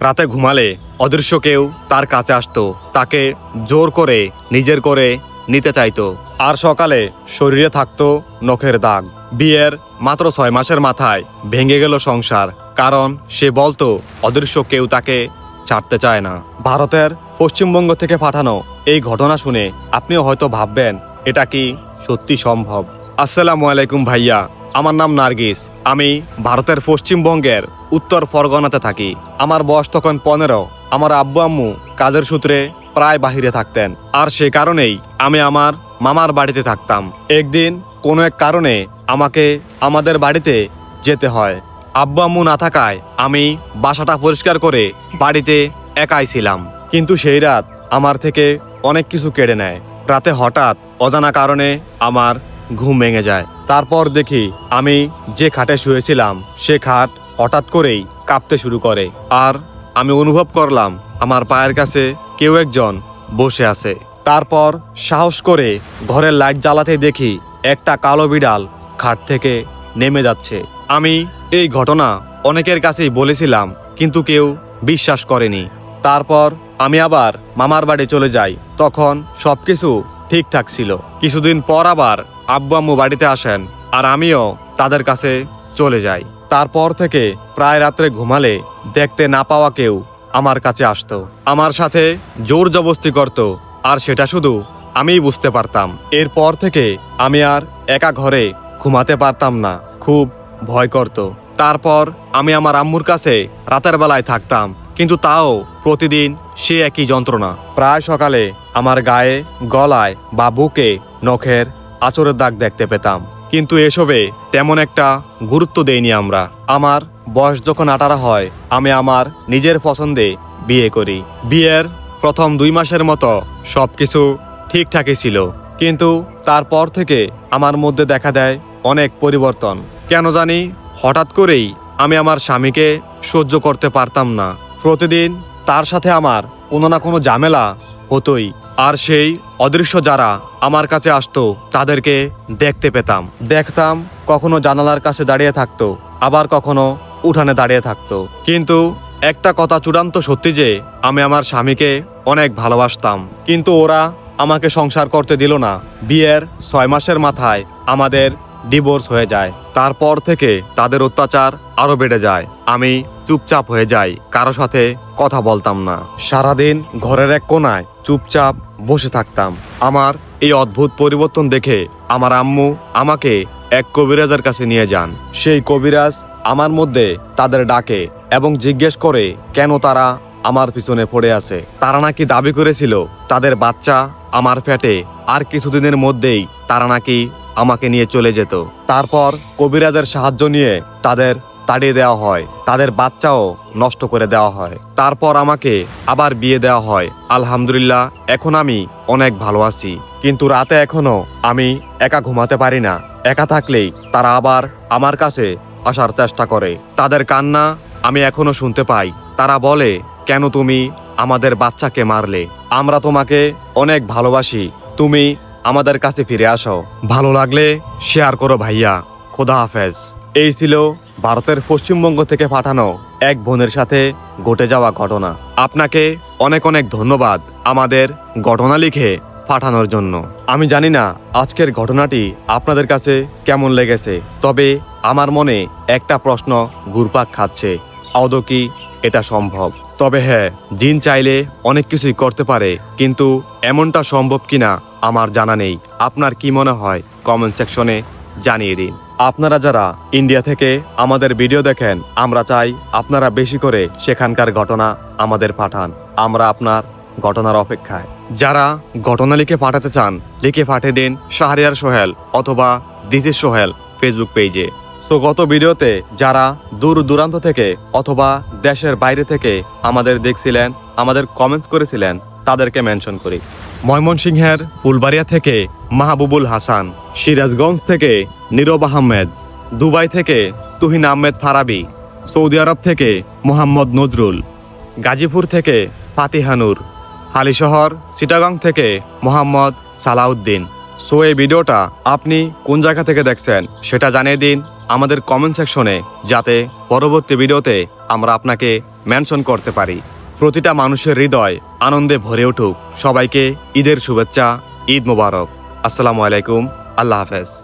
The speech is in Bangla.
রাতে ঘুমালে অদৃশ্য কেউ তার কাছে আসতো, তাকে জোর করে নিজের করে নিতে চাইতো। আর সকালে শরীরে থাকতো নখের দাগ। বিয়ের মাত্র 6 মাসের মাথায় ভেঙে গেল সংসার, কারণ সে বলতো অদৃশ্য কেউ তাকে ছাড়তে চায় না। ভারতের পশ্চিমবঙ্গ থেকে পাঠানো এই ঘটনা শুনে আপনিও হয়তো ভাববেন, এটা কি সত্যি সম্ভব? আসসালামু আলাইকুম ভাইয়া, আমার নাম নার্গিস। আমি ভারতের পশ্চিমবঙ্গের উত্তর ফরগনাতে থাকি। আমার বয়স তখন 15। আমার আব্বু আম্মু কাজের সূত্রে প্রায় বাহিরে থাকতেন, আর সে কারণেই আমি আমার মামার বাড়িতে থাকতাম। একদিন কোনো এক কারণে আমাকে আমাদের বাড়িতে যেতে হয়। আব্বু আম্মু না থাকায় আমি বাসাটা পরিষ্কার করে বাড়িতে একাই ছিলাম। কিন্তু সেই রাত আমার থেকে অনেক কিছু কেড়ে নেয়। রাতে হঠাৎ অজানা কারণে আমার ঘুম ভেঙে যায়। তারপর দেখি আমি যে খাটে শুয়েছিলাম সে খাট হঠাৎ করেই কাঁপতে শুরু করে, আর আমি অনুভব করলাম আমার পায়ের কাছে কেউ একজন বসে আছে। তারপর সাহস করে ঘরের লাইট জ্বালাতে দেখি একটা কালো বিড়াল খাট থেকে নেমে যাচ্ছে। আমি এই ঘটনা অনেকের কাছেই বলেছিলাম, কিন্তু কেউ বিশ্বাস করেনি। তারপর আমি আবার মামার বাড়ি চলে যাই। তখন সবকিছু ঠিকঠাক ছিল। কিছুদিন পর আবার আব্বু আম্মু বাড়িতে আসেন, আর আমিও তাদের কাছে চলে যাই। তারপর থেকে প্রায় রাত্রে ঘুমালে দেখতে না পাওয়া কেউ আমার কাছে আসতো, আমার সাথে জোর জবস্তি করত, আর সেটা শুধু আমিই বুঝতে পারতাম। এরপর থেকে আমি আর একা ঘরে ঘুমাতে পারতাম না, খুব ভয় করত। তারপর আমি আমার আম্মুর কাছে রাতের বেলায় থাকতাম, কিন্তু তাও প্রতিদিন সে একই যন্ত্রণা। প্রায় সকালে আমার গায়ে, গলায় বা বুকে নখের আঁচড়ের দাগ দেখতে পেতাম, কিন্তু এসবে তেমন একটা গুরুত্ব দেইনি আমরা। আমার বয়স যখন 18 হয়, আমি আমার নিজের পছন্দে বিয়ে করি। বিয়ের প্রথম 2 মাসের মতো সবকিছু ঠিকঠাকই ছিল, কিন্তু তারপর থেকে আমার মধ্যে দেখা দেয় অনেক পরিবর্তন। কেন জানি হঠাৎ করেই আমি আমার স্বামীকে সহ্য করতে পারতাম না। প্রতিদিন তার সাথে আমার কোনো না কোনো ঝামেলা হতোই, আর সেই অদৃশ্য যারা আমার কাছে আসতো তাদেরকে দেখতে পেতাম। দেখতাম কখনো জানালার কাছে দাঁড়িয়ে থাকতো, আবার কখনো উঠানে দাঁড়িয়ে থাকতো। কিন্তু একটা কথা চূড়ান্ত সত্যি যে আমি আমার স্বামীকে অনেক ভালোবাসতাম, কিন্তু ওরা আমাকে সংসার করতে দিল না। বিয়ের 6 মাসের মাথায় আমাদের ডিভোর্স হয়ে যায়। তারপর থেকে তাদের অত্যাচার আরো বেড়ে যায়। আমি চুপচাপ হয়ে যাই, কারো সাথে কথা বলতাম না। সারাদিন ঘরের এক কোনায় চুপচাপ বসে থাকতাম। আমার এই অদ্ভুত পরিবর্তন দেখে আমার আম্মু আমাকে এক কবিরাজের কাছে নিয়ে যান। সেই কবিরাজ আমার মধ্যে তাদের ডাকে এবং জিজ্ঞেস করে কেন তারা আমার পিছনে পড়ে আছে। তারা নাকি দাবি করেছিল তাদের বাচ্চা আমার পেটে, আর কিছুদিনের মধ্যেই তারা নাকি আমাকে নিয়ে চলে যেত। তারপর কবিরাজের সাহায্য নিয়ে তাদের তাড়িয়ে দেওয়া হয়, তাদের বাচ্চাও নষ্ট করে দেওয়া হয়। তারপর আমাকে আবার বিয়ে দেওয়া হয়। আলহামদুলিল্লাহ, এখন আমি অনেক ভালো আছি, কিন্তু রাতে এখনো আমি একা ঘুমাতে পারি না। একা থাকলেই তারা আবার আমার কাছে আসার চেষ্টা করে। তাদের কান্না আমি এখনো শুনতে পাই। তারা বলে, কেন তুমি আমাদের বাচ্চাকে মারলে? আমরা তোমাকে অনেক ভালোবাসি, তুমি আমাদের কাছে ফিরে আসো। ভালো লাগলে শেয়ার করো ভাইয়া। খোদা হাফেজ। এই ছিল ভারতের পশ্চিমবঙ্গ থেকে পাঠানো এক বোনের সাথে ঘটে যাওয়া ঘটনা। আপনাকে অনেক অনেক ধন্যবাদ আমাদের ঘটনা লিখে পাঠানোর জন্য। আমি জানি না আজকের ঘটনাটি আপনাদের কাছে কেমন লেগেছে, তবে আমার মনে একটা প্রশ্ন ঘুরপাক খাচ্ছে, আদৌ কি এটা সম্ভব? তবে হ্যাঁ, জিন চাইলে অনেক কিছুই করতে পারে, কিন্তু এমনটা সম্ভব কিনা আমার জানা নেই। আপনার কি মনে হয় কমেন্ট সেকশনে জানিয়ে দিন। আপনারা যারা ইন্ডিয়া থেকে আমাদের ভিডিও দেখেন, আমরা চাই আপনারা বেশি করে সেখানকার ঘটনা আমাদের পাঠান। আমরা আপনার ঘটনার অপেক্ষায়। যারা ঘটনা লিখে পাঠাতে চান, লিখে পাঠিয়ে দিন শাহরিয়ার সোহেল অথবা দিস ইজ সোহেল ফেসবুক পেজে। তো গত ভিডিওতে যারা দূর দূরান্ত থেকে অথবা দেশের বাইরে থেকে আমাদের দেখছিলেন, আমাদের কমেন্টস করেছিলেন, তাদেরকে মেনশন করি। ময়মনসিংহের ফুলবাড়িয়া থেকে মাহবুবুল হাসান, সিরাজগঞ্জ থেকে নীরব আহমেদ, দুবাই থেকে তুহিন আহমেদ ফারাবি, সৌদি আরব থেকে মোহাম্মদ নজরুল, গাজীপুর থেকে ফাতিহানুর, হালিশহর চিটাগাং থেকে মোহাম্মদ সালাউদ্দিন। সো এই ভিডিওটা আপনি কোন জায়গা থেকে দেখছেন সেটা জানিয়ে দিন আমাদের কমেন্ট সেকশনে, যাতে পরবর্তী ভিডিওতে আমরা আপনাকে মেনশন করতে পারি। প্রতিটা মানুষের হৃদয় আনন্দে ভরে উঠুক। সবাইকে ঈদের শুভেচ্ছা, ঈদ মোবারক। আসসালামু আলাইকুম, আল্লাহ হাফেজ।